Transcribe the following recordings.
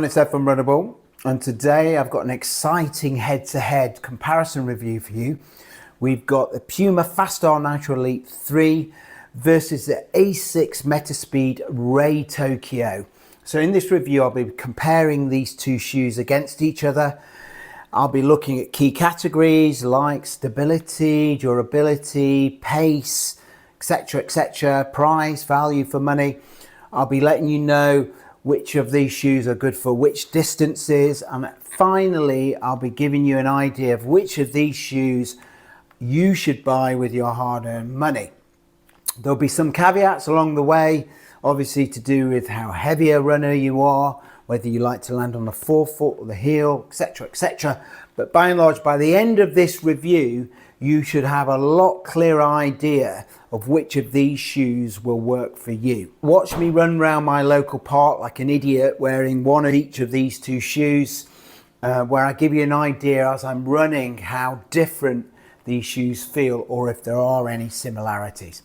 everyone, it's Ed from Runnable, and today I've got an exciting head-to-head comparison review for you. We've got the Puma Fast-R Nitro Elite 3 versus the Asics Metaspeed Ray Tokyo. So in this review I'll be comparing these two shoes against each other. I'll be looking at key categories like stability, durability, pace, etc, price, value for money. I'll be letting you know which of these shoes are good for which distances, and finally I'll be giving you an idea of which of these shoes you should buy with your hard-earned money. There'll be some caveats along the way, obviously to do with how heavy a runner you are, whether you like to land on the forefoot or the heel, etc. But by and large, by the end of this review, you should have a lot clearer idea of which of these shoes will work for you. Watch me run around my local park like an idiot wearing one of each of these two shoes, where I give you an idea as I'm running how different these shoes feel or if there are any similarities.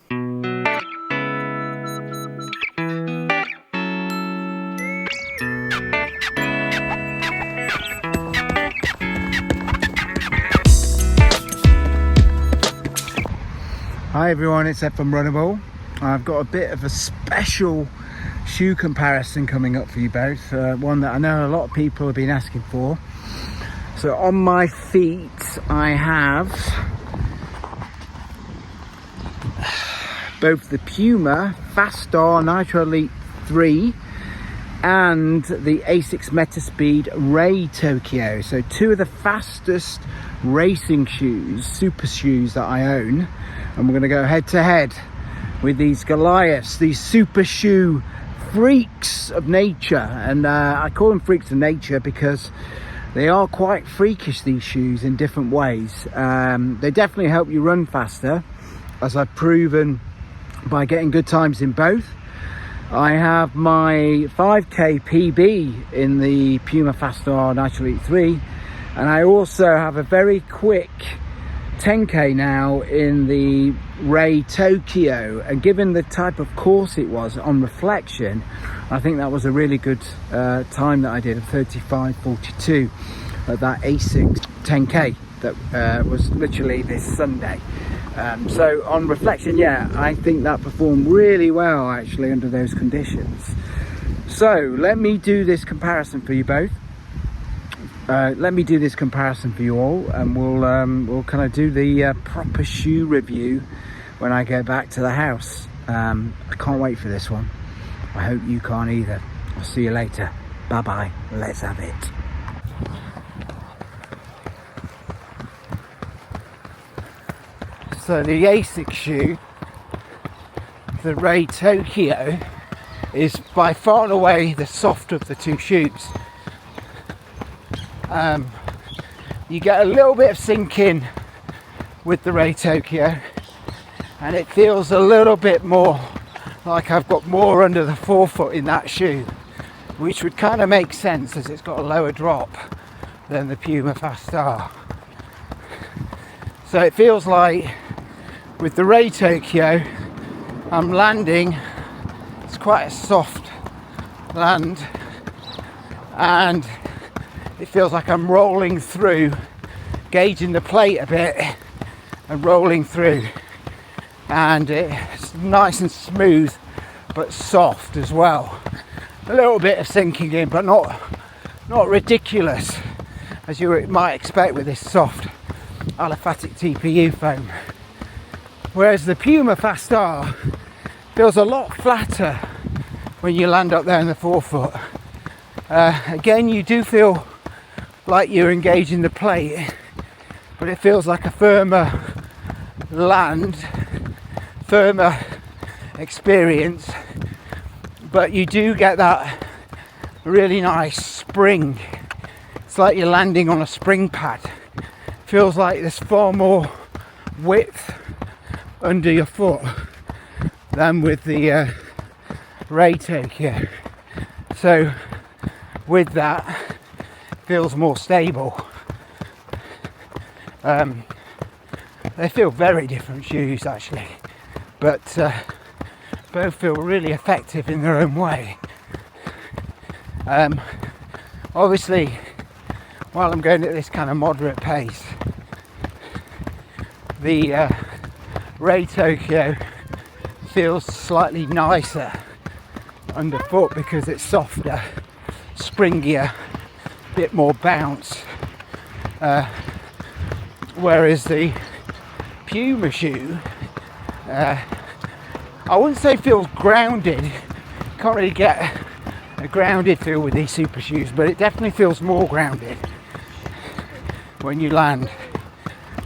Hi everyone, it's Ed from Runnable. I've got a bit of a special shoe comparison coming up for you both, one that I know a lot of people have been asking for. So on my feet I have both the Puma Fast-R Nitro Elite 3 and the Asics Metaspeed Ray Tokyo. So two of the fastest racing shoes, super shoes that I own. And we're going to go head to head with these Goliaths, these super shoe freaks of nature. And I call them freaks of nature because they are quite freakish, these shoes, in different ways. They definitely help you run faster, as I've proven by getting good times in both. I have my 5k PB in the Puma Fast-R Nitro Elite 3, and I also have a very quick 10k now in the Ray Tokyo. And given the type of course it was, on reflection, I think that was a really good time that I did, of 35:42 at that Asics 10k that was literally this Sunday. So on reflection, yeah, I think that performed really well actually under those conditions. So let me do this comparison for you both. Let me do this comparison for you all, and we'll kind of do the proper shoe review when I go back to the house. I can't wait for this one. I hope you can't either. I'll see you later. Bye bye. Let's have it. So the Asics shoe, the Ray Tokyo, is by far and away the soft of the two shoes. You get a little bit of sinking with the Ray Tokyo, and it feels a little bit more like I've got more under the forefoot in that shoe, which would kind of make sense as it's got a lower drop than the Puma Fast-R. So it feels like with the Ray Tokyo I'm landing, it's quite a soft land, and it feels like I'm rolling through, gauging the plate a bit and rolling through, and it's nice and smooth but soft as well. A little bit of sinking in, but not ridiculous as you might expect with this soft aliphatic TPU foam. Whereas the Puma Fast-R feels a lot flatter when you land up there in the forefoot. Again, you do feel like you're engaging the plate, but it feels like a firmer land, firmer experience, but you do get that really nice spring. It's like you're landing on a spring pad. Feels like there's far more width under your foot than with the Ray Tokyo. So with that, feels more stable. They feel very different shoes actually, but both feel really effective in their own way. Obviously, while I'm going at this kind of moderate pace, the Ray Tokyo feels slightly nicer underfoot because it's softer, springier, bit more bounce, whereas the Puma shoe, I wouldn't say feels grounded. Can't really get a grounded feel with these super shoes, but it definitely feels more grounded when you land.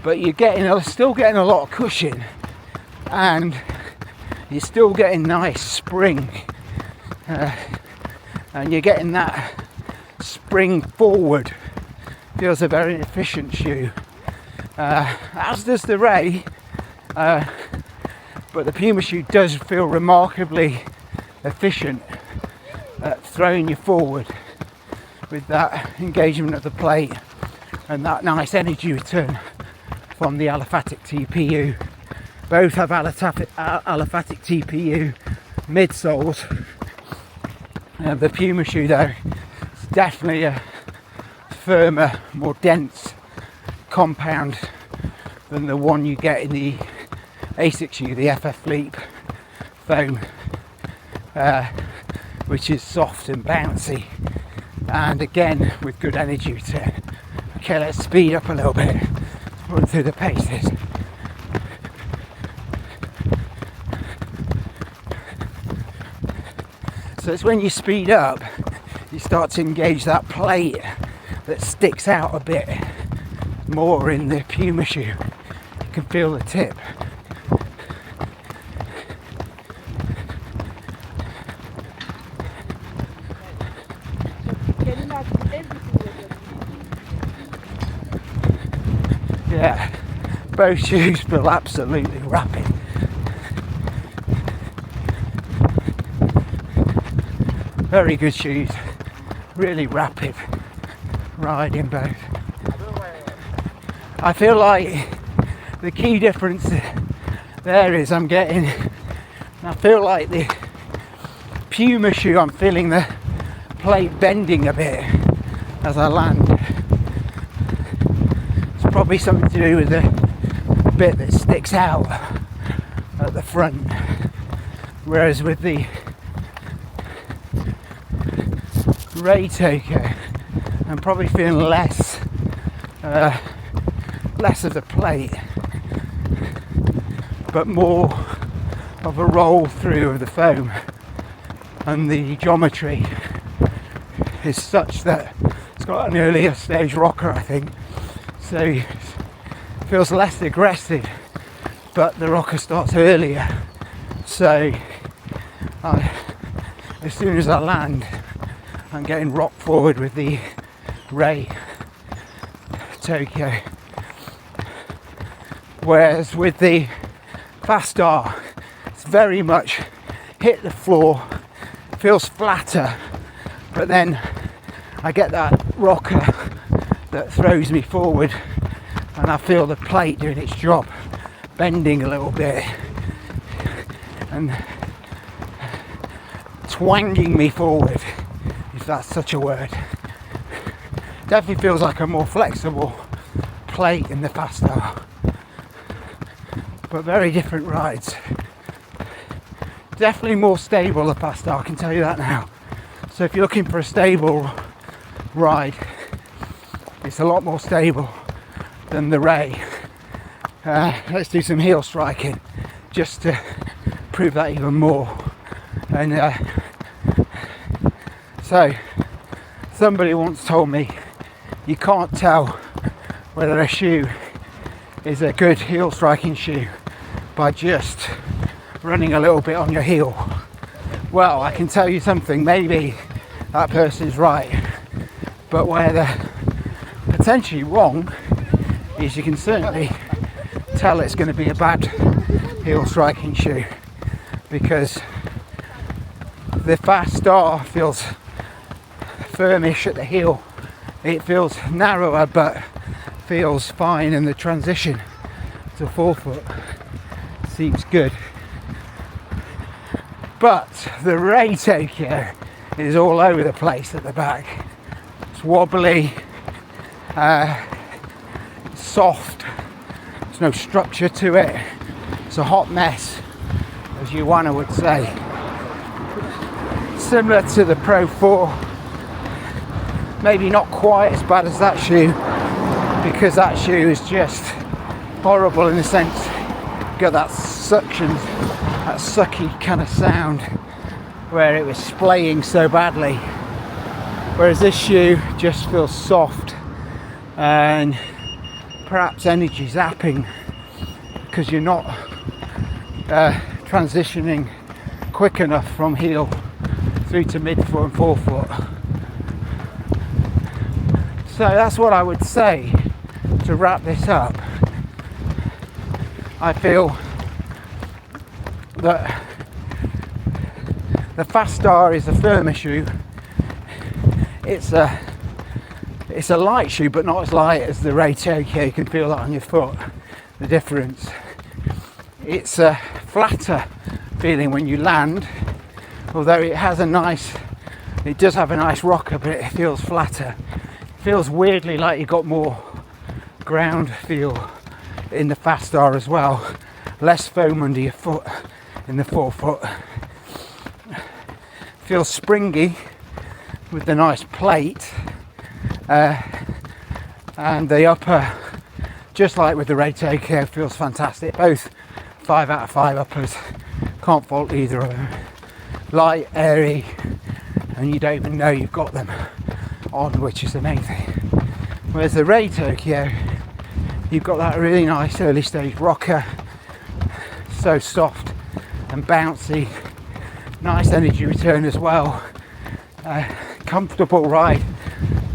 But you're still getting a lot of cushion, and you're still getting nice spring, and you're getting that spring forward. Feels a very efficient shoe, as does the Ray, but the Puma shoe does feel remarkably efficient at throwing you forward with that engagement of the plate and that nice energy return from the aliphatic TPU. Both have aliphatic TPU midsoles. The Puma shoe though is definitely a firmer, more dense compound than the one you get in the Asics shoe, the FF Leap foam, which is soft and bouncy, and again with good energy return. Okay, let's speed up a little bit, run through the paces. So it's when you speed up, you start to engage that plate that sticks out a bit more in the Puma shoe. You can feel the tip. Yeah, both shoes feel absolutely rapid. Very good shoes, really rapid riding both. I feel like the key difference there is I feel like the Puma shoe, I'm feeling the plate bending a bit as I land. It's probably something to do with the bit that sticks out at the front, whereas with the Ray Tokyo, I'm probably feeling less of the plate, but more of a roll through of the foam, and the geometry is such that it's got an earlier stage rocker, I think, so it feels less aggressive, but the rocker starts earlier, so as soon as I land I'm getting rocked forward with the Ray Tokyo, whereas with the Fast-R it's very much hit the floor, feels flatter, but then I get that rocker that throws me forward and I feel the plate doing its job, bending a little bit and twanging me forward, if that's such a word. Definitely feels like a more flexible plate in the Fast-R, but very different rides. Definitely more stable, the Fast-R, I can tell you that now. So if you're looking for a stable ride, it's a lot more stable than the Ray. Let's do some heel striking just to prove that even more. And so somebody once told me you can't tell whether a shoe is a good heel striking shoe by just running a little bit on your heel. Well, I can tell you something, maybe that person's right, but where they're potentially wrong is you can certainly tell it's going to be a bad heel striking shoe, because the Fast-R feels firmish at the heel. It feels narrower but feels fine, and the transition to forefoot seems good. But the Ray Tokyo is all over the place at the back. It's wobbly, soft, there's no structure to it. It's a hot mess, as Joanna would say. Similar to the Pro 4, maybe not quite as bad as that shoe, because that shoe is just horrible in the sense you got that suction, that sucky kind of sound where it was splaying so badly, whereas this shoe just feels soft and perhaps energy zapping because you're not transitioning quick enough from heel through to midfoot and forefoot. So that's what I would say to wrap this up. I feel that the Fast-R is a firmer shoe. It's a light shoe, but not as light as the Ray Tokyo. You can feel that on your foot, the difference. It's a flatter feeling when you land, although it has it does have a nice rocker, but it feels flatter. It feels weirdly like you've got more ground feel in the Fast-R as well. Less foam under your foot in the forefoot. Feels springy with the nice plate, and the upper, just like with the Ray Tokyo, feels fantastic. Both 5 out of 5 uppers, can't fault either of them. Light, airy, and you don't even know you've got them on, which is the main thing. Whereas the Ray Tokyo, you've got that really nice early stage rocker, so soft and bouncy, nice energy return as well, comfortable ride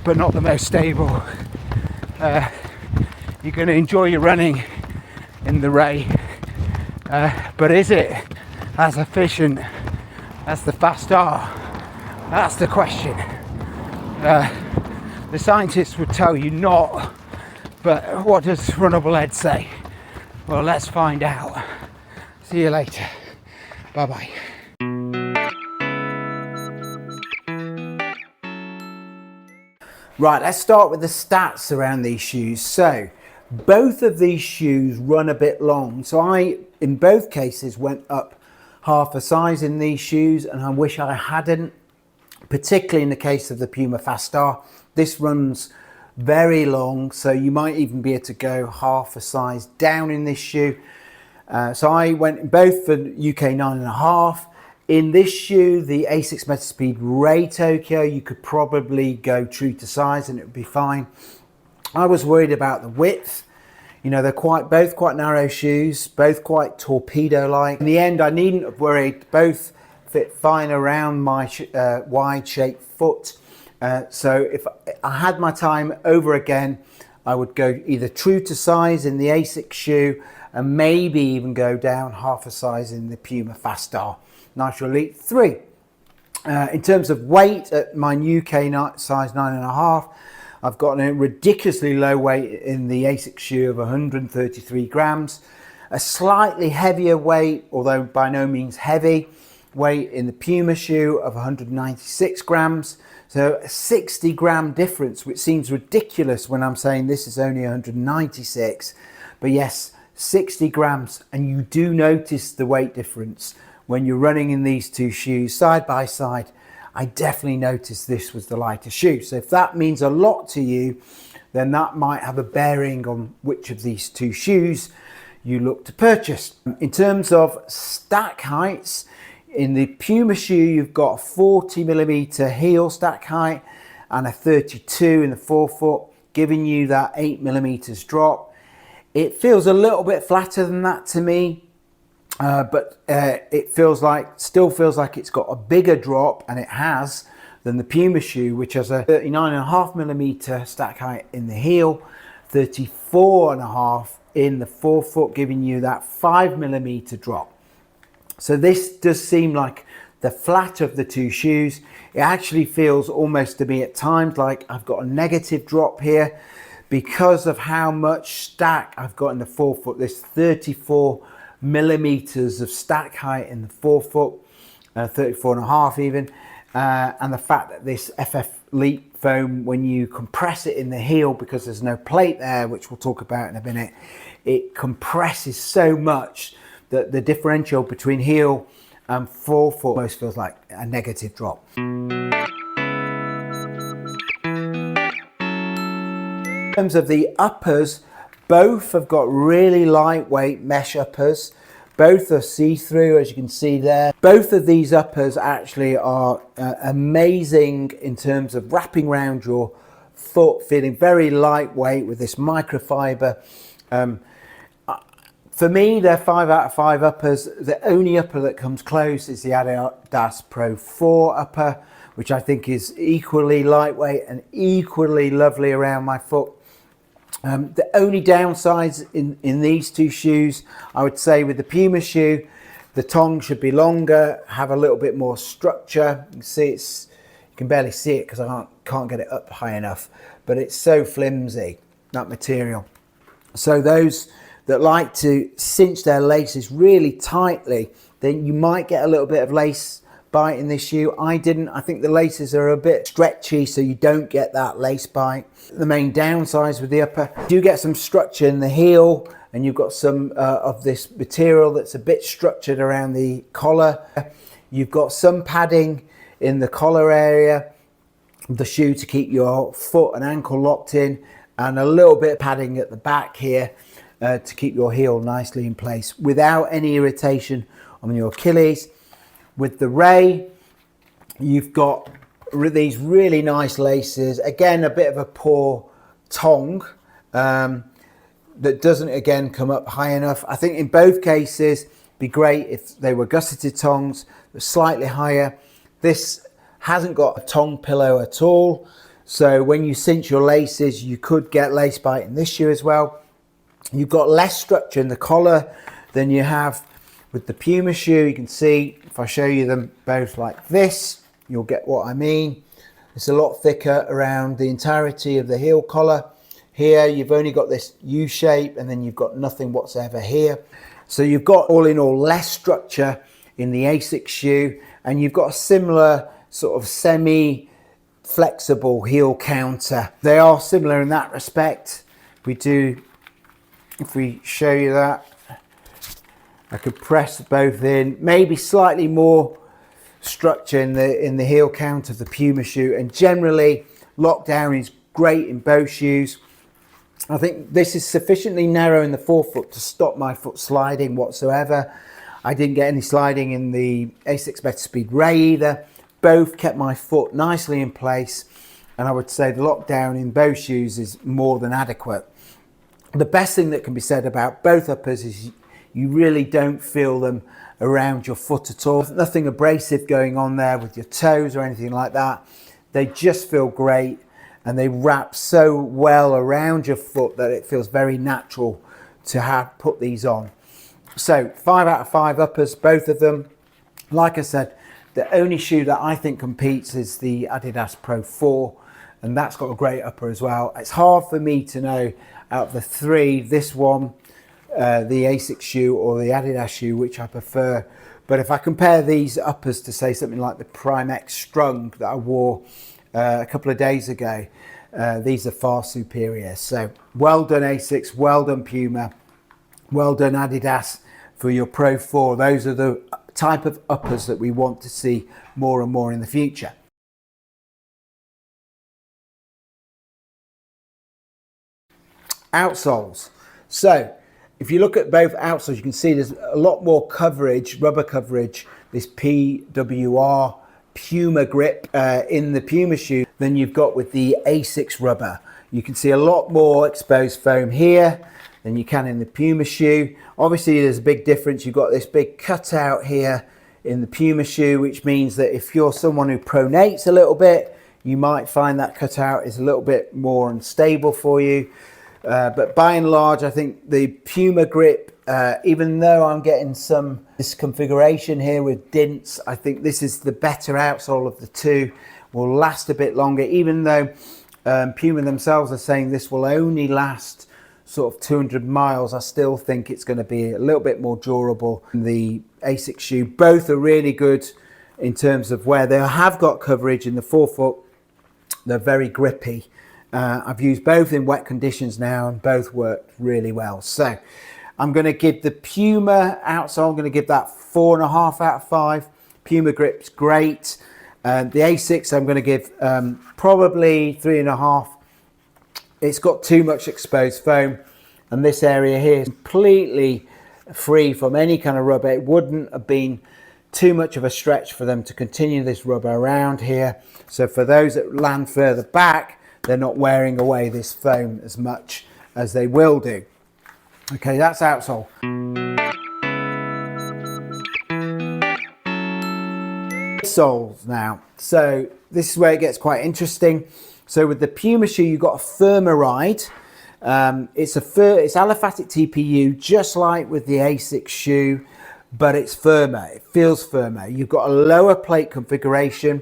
but not the most stable. You're going to enjoy your running in the Ray, but is it as efficient as the Fast-R? That's the question. The scientists would tell you not, but what does Runnable Ed say? Well, let's find out. See you later. Bye bye. Right, let's start with the stats around these shoes. So both of these shoes run a bit long, so I in both cases went up half a size in these shoes, and I wish I hadn't, particularly in the case of the Puma Fast-R. This runs very long, so you might even be able to go half a size down in this shoe. So I went both for UK 9.5. In this shoe, the Asics Metaspeed Ray Tokyo, you could probably go true to size and it would be fine. I was worried about the width. You know, they're both quite narrow shoes, both quite torpedo-like. In the end, I needn't have worried. Both fit fine around my wide-shaped foot. So if I had my time over again, I would go either true to size in the Asics shoe and maybe even go down half a size in the Puma Fast-R Nitro Elite 3. In terms of weight, at my UK size 9.5, I've got a ridiculously low weight in the Asics shoe of 133 grams. A slightly heavier weight, although by no means heavy, weight in the Puma shoe of 196 grams. So a 60 gram difference, which seems ridiculous when I'm saying this is only 196. But yes, 60 grams, and you do notice the weight difference when you're running in these two shoes side by side. I definitely noticed this was the lighter shoe. So if that means a lot to you, then that might have a bearing on which of these two shoes you look to purchase. In terms of stack heights, in the Puma shoe, you've got a 40mm heel stack height and a 32 in the forefoot, giving you that 8mm drop. It feels a little bit flatter than that to me. But it still feels like it's got a bigger drop, and it has, than the Puma shoe, which has a 39.5mm stack height in the heel, 34.5 in the forefoot, giving you that 5mm drop. So this does seem like the flat of the two shoes. It actually feels almost to me at times like I've got a negative drop here because of how much stack I've got in the forefoot. This 34mm of stack height in the forefoot, 34.5 even, and the fact that this FF Elite foam, when you compress it in the heel, because there's no plate there, which we'll talk about in a minute, it compresses so much that the differential between heel and forefoot almost feels like a negative drop. In terms of the uppers, both have got really lightweight mesh uppers. Both are see-through, as you can see there. Both of these uppers actually are amazing in terms of wrapping around your foot, feeling very lightweight with this microfiber. For me, they're 5 out of 5 uppers. The only upper that comes close is the Adidas Pro 4 upper, which I think is equally lightweight and equally lovely around my foot. The only downsides in these two shoes, I would say with the Puma shoe, the tongue should be longer, have a little bit more structure. You can see you can barely see it because I can't get it up high enough, but it's so flimsy, that material. So those that like to cinch their laces really tightly, then you might get a little bit of lace bite in this shoe. I didn't. I think the laces are a bit stretchy, so you don't get that lace bite. The main downsides with the upper, you do get some structure in the heel, and you've got some of this material that's a bit structured around the collar. You've got some padding in the collar area of the shoe to keep your foot and ankle locked in, and a little bit of padding at the back here to keep your heel nicely in place without any irritation on your Achilles. With the Ray, you've got these really nice laces. Again, a bit of a poor tongue that doesn't, again, come up high enough. I think in both cases, it'd be great if they were gusseted tongues, but slightly higher. This hasn't got a tongue pillow at all. So when you cinch your laces, you could get lace bite in this shoe as well. You've got less structure in the collar than you have with the Puma shoe. You can see, if I show you them both like this, you'll get what I mean. It's a lot thicker around the entirety of the heel collar. Here, you've only got this U shape, and then you've got nothing whatsoever here. So you've got, all in all, less structure in the Asics shoe, and you've got a similar sort of semi-flexible heel counter. They are similar in that respect. If we show you that, I could press both in, maybe slightly more structure in the heel count of the Puma shoe, and generally lockdown is great in both shoes. I think this is sufficiently narrow in the forefoot to stop my foot sliding whatsoever. I didn't get any sliding in the Asics Metaspeed Ray either. Both kept my foot nicely in place, and I would say the lockdown in both shoes is more than adequate. The best thing that can be said about both uppers is you really don't feel them around your foot at all. There's nothing abrasive going on there with your toes or anything like that. They just feel great, and they wrap so well around your foot that it feels very natural to put these on. So 5 out of 5 uppers, both of them. Like I said, the only shoe that I think competes is the Adidas Pro 4, and that's got a great upper as well. It's hard for me to know out of the three, this one, the Asics shoe or the Adidas shoe, which I prefer. But if I compare these uppers to, say, something like the Prime X Strung that I wore a couple of days ago, these are far superior. So well done Asics, well done Puma, well done Adidas for your Pro 4. Those are the type of uppers that we want to see more and more in the future. Outsoles. So if you look at both outsoles, you can see there's a lot more coverage, rubber coverage, this PWR Puma grip in the Puma shoe than you've got with the Asics rubber. You can see a lot more exposed foam here than you can in the Puma shoe. Obviously there's a big difference. You've got this big cutout here in the Puma shoe, which means that if you're someone who pronates a little bit, you might find that cutout is a little bit more unstable for you. But by and large, I think the Puma grip, even though I'm getting some disconfiguration here with dints, I think this is the better outsole of the two, will last a bit longer, even though Puma themselves are saying this will only last sort of 200 miles. I still think it's going to be a little bit more durable than the Asics shoe. Both are really good in terms of where they have got coverage in the forefoot. They're very grippy. I've used both in wet conditions now and both worked really well. So I'm going to give the Puma outsole, I'm going to give that 4.5 out of 5. Puma grip's great. The Asics I'm going to give probably 3.5. It's got too much exposed foam, and this area here is completely free from any kind of rubber. It wouldn't have been too much of a stretch for them to continue this rubber around here. So for those that land further back, they're not wearing away this foam as much as they will do. Okay, that's outsole. Midsoles now. So this is where it gets quite interesting. So with the Puma shoe, you've got a firmer ride. It's aliphatic TPU, just like with the Asics shoe, but it's firmer. It feels firmer. You've got a lower plate configuration.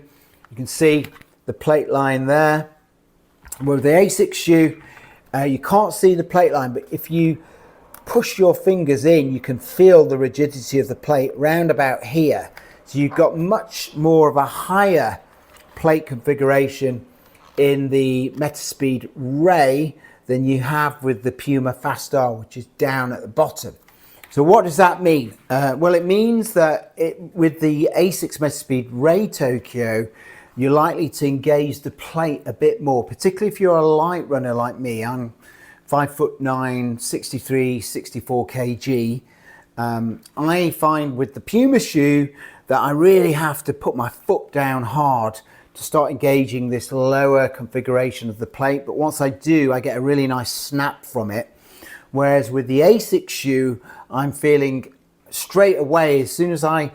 You can see the plate line there. With the Asics shoe, you can't see the plate line, but if you push your fingers in, you can feel the rigidity of the plate round about here. So you've got much more of a higher plate configuration in the Metaspeed Ray than you have with the Puma Fast-R, which is down at the bottom. So what does that mean? Well, it means that with the Asics Metaspeed Ray Tokyo, you're likely to engage the plate a bit more, particularly if you're a light runner like me. I'm 5'9", 63, 64 kg. I find with the Puma shoe that I really have to put my foot down hard to start engaging this lower configuration of the plate. But once I do, I get a really nice snap from it. Whereas with the Asics shoe, I'm feeling straight away, as soon as I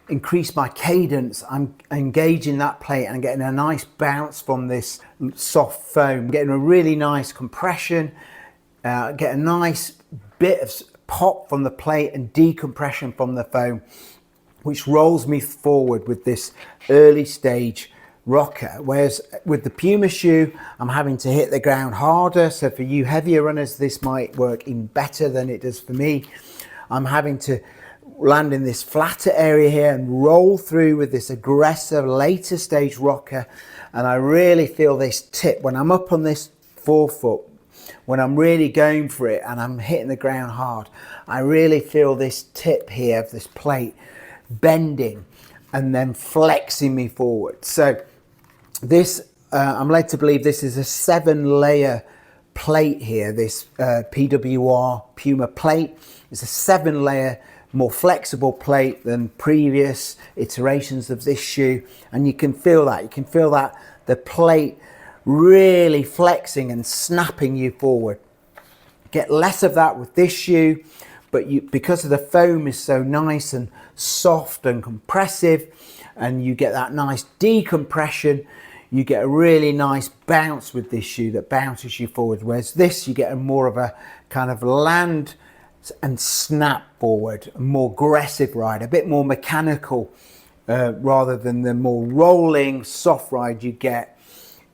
increase my cadence, I'm engaging that plate and getting a nice bounce from this soft foam, getting a really nice compression, get a nice bit of pop from the plate and decompression from the foam, which rolls me forward with this early stage rocker. Whereas with the Puma shoe, I'm having to hit the ground harder. So for you heavier runners, this might work even better than it does for me. I'm having to land in this flatter area here and roll through with this aggressive later stage rocker. And I really feel this tip when I'm up on this forefoot, when I'm really going for it and I'm hitting the ground hard. I really feel this tip here of this plate bending and then flexing me forward. So this, I'm led to believe this is a 7-layer plate here, this PWR Puma plate. It's a 7-layer, more flexible plate than previous iterations of this shoe, and you can feel that. You can feel that the plate really flexing and snapping you forward. Get less of that with this shoe, but because of the foam is so nice and soft and compressive, and you get that nice decompression, you get a really nice bounce with this shoe that bounces you forward. Whereas this, you get a more of a kind of land and snap forward, a more aggressive ride, a bit more mechanical rather than the more rolling soft ride you get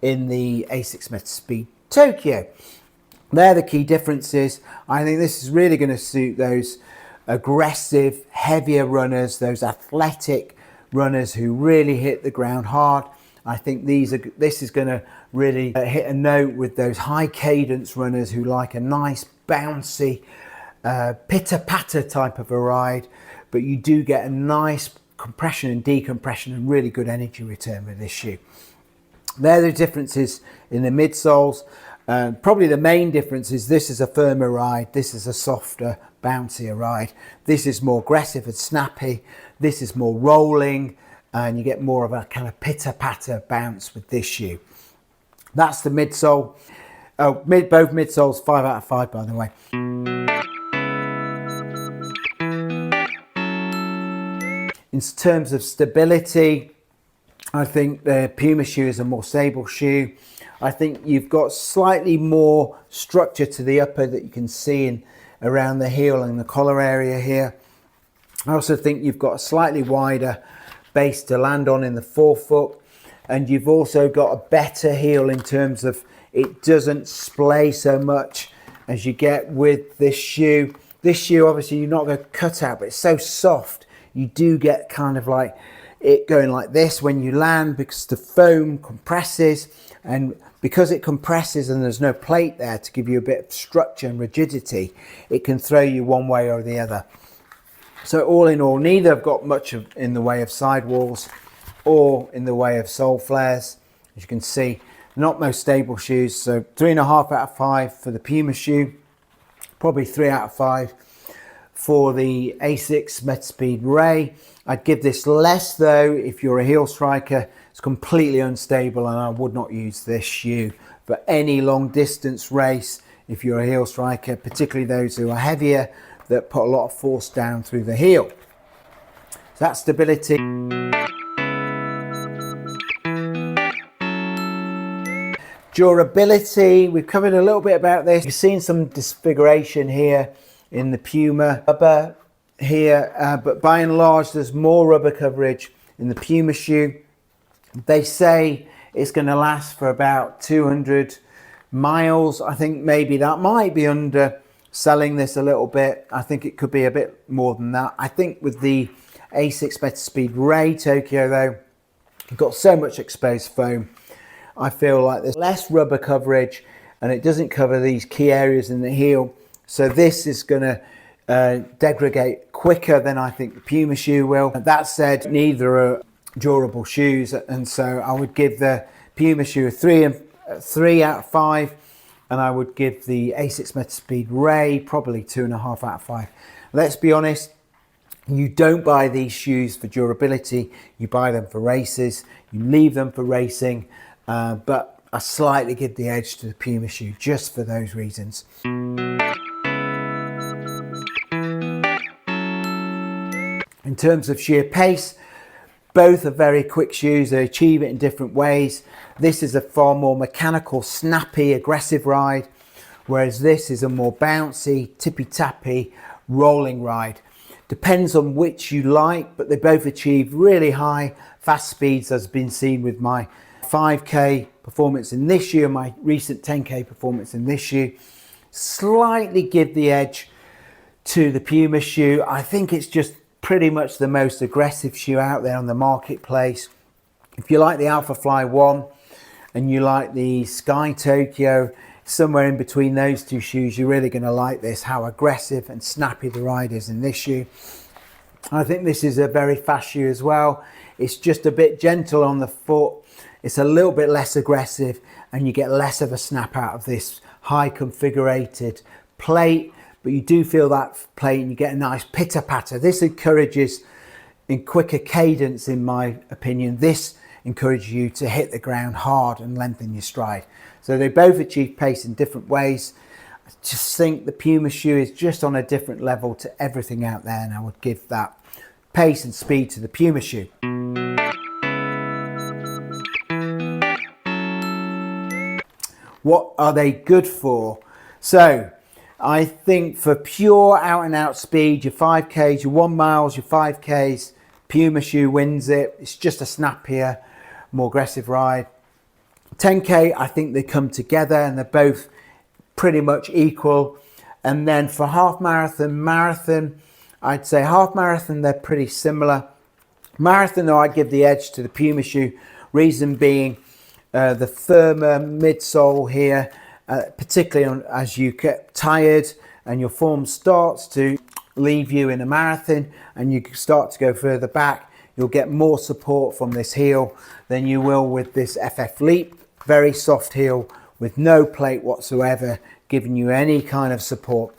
in the Asics Metaspeed Tokyo. They're the key differences. I think this is really going to suit those aggressive, heavier runners, those athletic runners who really hit the ground hard. I think this is going to really hit a note with those high cadence runners who like a nice bouncy pitter-patter type of a ride, but you do get a nice compression and decompression and really good energy return with this shoe. They're the differences in the midsoles. Probably the main difference is this is a firmer ride, this is a softer, bouncier ride. This is more aggressive and snappy, this is more rolling, and you get more of a kind of pitter-patter bounce with this shoe. That's the midsole. Both midsoles 5 out of 5, by the way. In terms of stability, I think the Puma shoe is a more stable shoe. I think you've got slightly more structure to the upper that you can see around the heel and the collar area here. I also think you've got a slightly wider base to land on in the forefoot, and you've also got a better heel in terms of it doesn't splay so much as you get with this shoe. This shoe, obviously, you're not going to cut out, but it's so soft. You do get kind of like it going like this when you land because the foam compresses, and because it compresses and there's no plate there to give you a bit of structure and rigidity, it can throw you one way or the other. So all in all, neither have got much in the way of sidewalls or in the way of sole flares. As you can see, not most stable shoes. So 3.5 out of 5 for the Puma shoe, probably 3 out of 5 for the Asics Metaspeed Ray. I'd give this less though if you're a heel striker. It's completely unstable and I would not use this shoe for any long distance race if you're a heel striker, particularly those who are heavier that put a lot of force down through the heel. So that stability. Durability, we've covered a little bit about this. You've seen some disfiguration here in the Puma rubber here, but by and large there's more rubber coverage in the Puma shoe. They say it's going to last for about 200 miles. I think maybe that might be underselling this a little bit. I think it could be a bit more than that. I think with the Asics Metaspeed Ray Tokyo though, you've got so much exposed foam. I feel like there's less rubber coverage and it doesn't cover these key areas in the heel. So this is going to degrade quicker than I think the Puma shoe will. That said, neither are durable shoes, and so I would give the Puma shoe a 3 out of 5, and I would give the Asics Metaspeed Ray probably 2.5 out of 5. Let's be honest, you don't buy these shoes for durability, you buy them for races, you leave them for racing, but I slightly give the edge to the Puma shoe just for those reasons. In terms of sheer pace, both are very quick shoes. They achieve it in different ways. This is a far more mechanical, snappy, aggressive ride, whereas this is a more bouncy, tippy-tappy, rolling ride. Depends on which you like, but they both achieve really high, fast speeds, as has been seen with my 5K performance in this shoe and my recent 10K performance in this shoe. Slightly give the edge to the Puma shoe. I think it's just pretty much the most aggressive shoe out there on the marketplace. If you like the Alpha Fly 1 and you like the Sky Tokyo, somewhere in between those two shoes, you're really going to like this, how aggressive and snappy the ride is in this shoe. I think this is a very fast shoe as well. It's just a bit gentle on the foot. It's a little bit less aggressive and you get less of a snap out of this high configurated plate. But you do feel that plate and you get a nice pitter patter. This encourages in quicker cadence, in my opinion. This encourages you to hit the ground hard and lengthen your stride. So they both achieve pace in different ways. I just think the Puma shoe is just on a different level to everything out there, and I would give that pace and speed to the Puma shoe. What are they good for? So I think for pure out and out speed, your 5Ks, your 1 miles, your 5Ks, Puma shoe wins it. It's just a snappier, more aggressive ride. 10K, I think they come together and they're both pretty much equal. And then for half marathon, marathon, I'd say half marathon, they're pretty similar. Marathon, though, I'd give the edge to the Puma shoe. Reason being the firmer midsole here, particularly as you get tired and your form starts to leave you in a marathon and you start to go further back, you'll get more support from this heel than you will with this FF Leap. Very soft heel with no plate whatsoever, giving you any kind of support.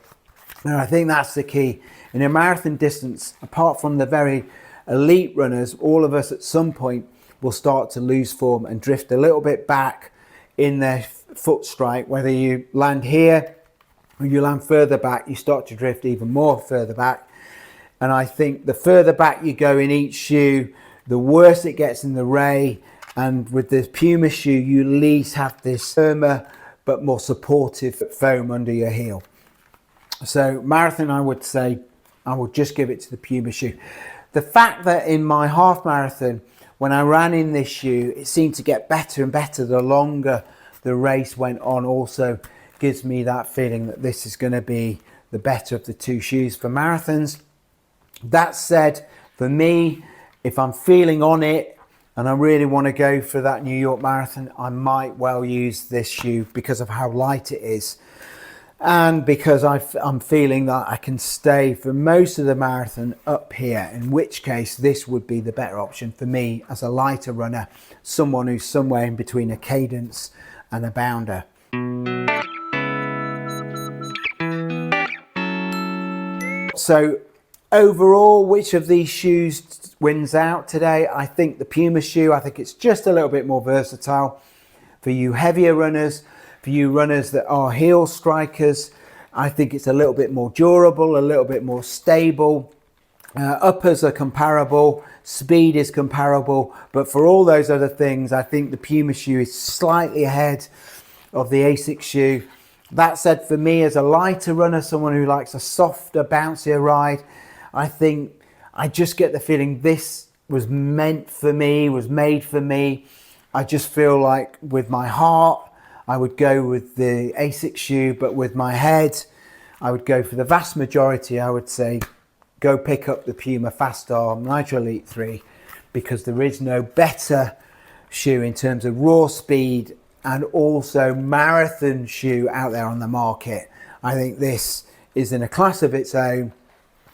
And I think that's the key. In a marathon distance, apart from the very elite runners, all of us at some point will start to lose form and drift a little bit back in their foot strike. Whether you land here or you land further back, you start to drift even more further back. And I think the further back you go in each shoe, the worse it gets in the Ray. And with the Puma shoe, you at least have this firmer but more supportive foam under your heel. So marathon, I would say, I would just give it to the Puma shoe. The fact that in my half marathon, when I ran in this shoe, it seemed to get better and better the longer the race went on, also gives me that feeling that this is going to be the better of the two shoes for marathons. That said, for me, if I'm feeling on it and I really want to go for that New York Marathon, I might well use this shoe because of how light it is. And because I'm feeling that I can stay for most of the marathon up here, in which case this would be the better option for me as a lighter runner, someone who's somewhere in between a cadence and a bounder. So overall, which of these shoes wins out today? I think the Puma shoe. I think it's just a little bit more versatile for you heavier runners. For you runners that are heel strikers, I think it's a little bit more durable, a little bit more stable. Uppers are comparable, speed is comparable, but for all those other things, I think the Puma shoe is slightly ahead of the Asics shoe. That said, for me as a lighter runner, someone who likes a softer, bouncier ride, I think I just get the feeling this was meant for me, was made for me. I just feel like with my heart, I would go with the Asics shoe, but with my head, I would go for the vast majority. I would say go pick up the Puma Fast-R Nitro Elite 3 because there is no better shoe in terms of raw speed and also marathon shoe out there on the market. I think this is in a class of its own,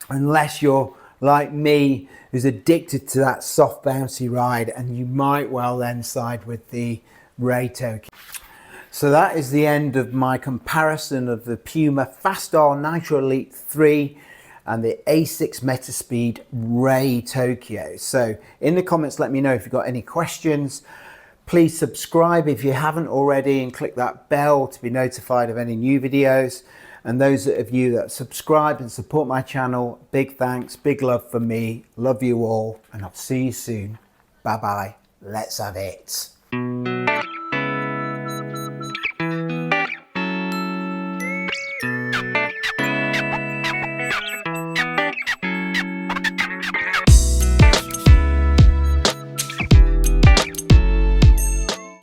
unless you're like me, who's addicted to that soft bouncy ride, and you might well then side with the Ray Tokyo. So that is the end of my comparison of the Puma Fast-R Nitro Elite 3 and the Asics Metaspeed Ray Tokyo. So in the comments, let me know if you've got any questions. Please subscribe if you haven't already and click that bell to be notified of any new videos. And those of you that subscribe and support my channel, big thanks, big love from me. Love you all, and I'll see you soon. Bye-bye. Let's have it.